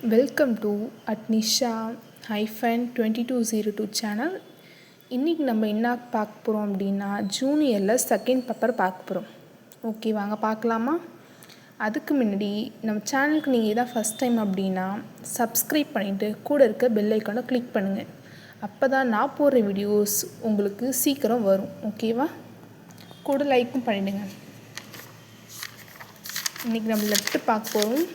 Welcome to @nisha-2202 channel. இன்றைக்கி நம்ம என்ன பார்க்க போகிறோம் அப்படின்னா ஜூனியரில் செகண்ட் பேப்பர் பார்க்க போகிறோம். ஓகே, வாங்க பார்க்கலாமா? அதுக்கு முன்னாடி நம்ம சேனலுக்கு நீங்கள் இதான் ஃபஸ்ட் டைம் அப்படின்னா சப்ஸ்கிரைப் பண்ணிவிட்டு கூட இருக்க பெல் ஐக்கானை கிளிக் பண்ணுங்கள். அப்போ தான் நான் போடுற வீடியோஸ் உங்களுக்கு சீக்கிரம் வரும். ஓகேவா? கூட லைக்கும் பண்ணிவிடுங்க. இன்றைக்கி நம்ம லெட்ரு பார்க்க போகிறோம்.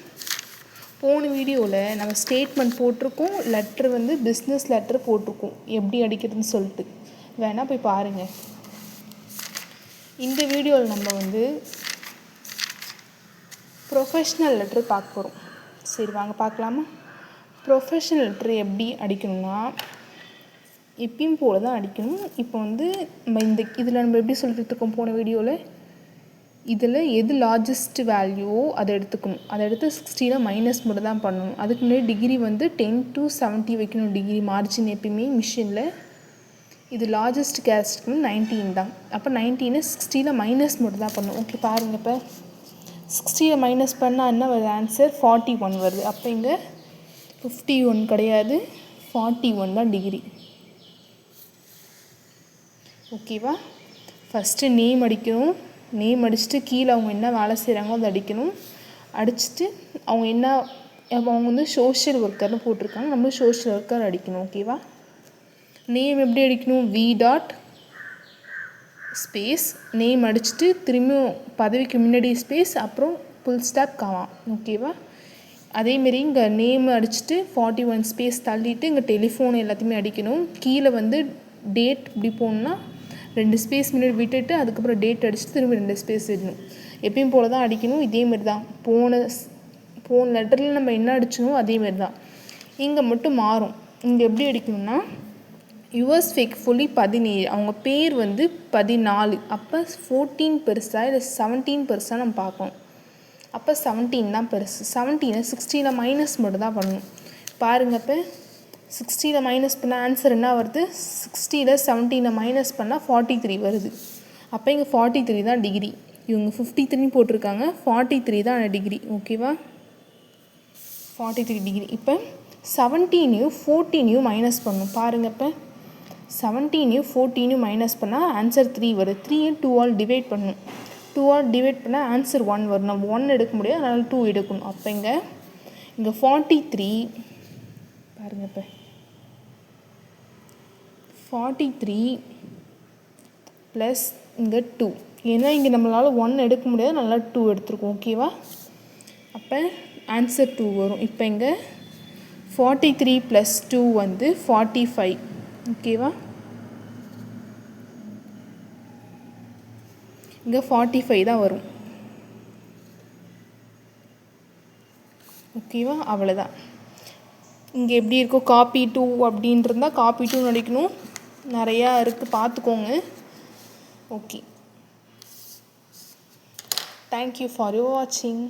போன வீடியோவில் நம்ம ஸ்டேட்மெண்ட் போட்டிருக்கோம், லெட்ரு பிஸ்னஸ் லெட்ரு போட்டிருக்கோம் எப்படி அடிக்கிறதுன்னு சொல்லிட்டு வேணால் போய் பாருங்கள். இந்த வீடியோவில் நம்ம ப்ரொஃபஷ்னல் லெட்ரு பார்க்க போகிறோம். சரி, வாங்க பார்க்கலாமா? ப்ரொஃபஷ்னல் லெட்ரு எப்படி அடிக்கணும்னா எப்பயும் போல தான் அடிக்கணும். இப்போ நம்ம இதில் நம்ம எப்படி சொல்லிட்டு இருக்கோம் போன வீடியோவில், இதில் எது லார்ஜஸ்ட் வேல்யூவோ அதை எடுத்துக்கணும். அதை எடுத்து 60 மைனஸ் மட்டும் தான் பண்ணணும். அதுக்கு முன்னாடி டிகிரி 10 to 70 வைக்கணும். டிகிரி மார்ஜின் எப்பயுமே மிஷினில் இது லார்ஜஸ்ட் கேஸ்ட்க்கு 19 தான். அப்போ 19 60 மைனஸ் மட்டும் தான் பண்ணணும். ஓகே, பாருங்கள். இப்போ 60 மைனஸ் பண்ணால் என்ன வருது? ஆன்சர் 41 வருது. அப்போ இங்கே 51 கிடையாது, 41 தான் டிகிரி. ஓகேவா? ஃபஸ்ட்டு நேம் அடிக்கணும். நேம் அடிச்சுட்டு கீழே அவங்க என்ன வேலை செய்கிறாங்களோ அதை அடிக்கணும். அடிச்சுட்டு அவங்க சோஷியல் ஒர்க்கர்னு போட்டிருக்காங்க, நம்மளும் சோஷியல் ஒர்க்கர் அடிக்கணும். ஓகேவா? நேம் எப்படி அடிக்கணும்? வி டாட் ஸ்பேஸ் நேம் அடிச்சுட்டு திரும்பியும் பதவிக்கு முன்னாடி ஸ்பேஸ், அப்புறம் ஃபுல் ஸ்டாப் காமா. ஓகேவா? அதேமாரி இங்கே நேம் அடிச்சுட்டு 41 ஸ்பேஸ் தள்ளிட்டு இங்கே டெலிஃபோன் எல்லாத்தையுமே அடிக்கணும். கீழே டேட் இப்படி போகணுன்னா 2 ஸ்பேஸ் முன்னாடி விட்டுட்டு அதுக்கப்புறம் டேட் அடிச்சுட்டு திரும்ப 2 ஸ்பேஸ் விடணும். எப்பயும் போல தான் அடிக்கணும். இதேமாரி தான் போன லெட்டரில் நம்ம என்ன அடிச்சோமோ அதேமாரி தான். இங்கே மட்டும் மாறும். இங்கே எப்படி அடிக்கணும்னா யுவர்ஸ் ஃபேக்ஃபுல்லி 17, அவங்க பேர் 14. அப்போ 14 பெருசா இல்லை 17 பெருசாக நம்ம பார்க்கணும். அப்போ 17 தான் பெருசு. 17 60 மைனஸ் மட்டும் தான் பண்ணணும். பாருங்கள், இப்போ 60 மைனஸ் பண்ணால் ஆன்சர் என்ன வருது? 60 17 மைனஸ் பண்ணால் 43 வருது. அப்போ இங்கே 43 தான் டிகிரி. இவங்க 53 போட்டிருக்காங்க, 43 தான் டிகிரி. ஓகேவா? 43 டிகிரி. இப்போ 17 14 மைனஸ் பண்ணணும். பாருங்கள், இப்போ 17 14 மைனஸ் பண்ணால் ஆன்சர் 3 வருது. 3 2 டிவைட் பண்ணணும். 2 டிவைட் பண்ணால் ஆன்சர் 1 வரும். நம்ம 1 எடுக்க முடியாது, அதனால் 2 எடுக்கணும். அப்போ இங்கே 43 பாருங்கள், இப்போ 43 ப்ளஸ் இங்கே 2. ஏன்னா இங்கே நம்மளால் 1 எடுக்க முடியாது, நல்லா 2 எடுத்துருக்கோம். ஓகேவா? அப்போ ஆன்சர் 2 வரும். இப்போ இங்கே 43 ப்ளஸ் 2 45. ஓகேவா? இங்கே 45 தான் வரும். ஓகேவா? அவ்வளோதான். இங்கே எப்படி இருக்கோ காப்பி 2 அப்படின்ட்டு இருந்தால் காப்பி 2 அடிக்கணும். நிறையா இருக்குது, பார்த்துக்கோங்க. ஓகே, தேங்க்யூ ஃபார் யூ வாட்சிங்.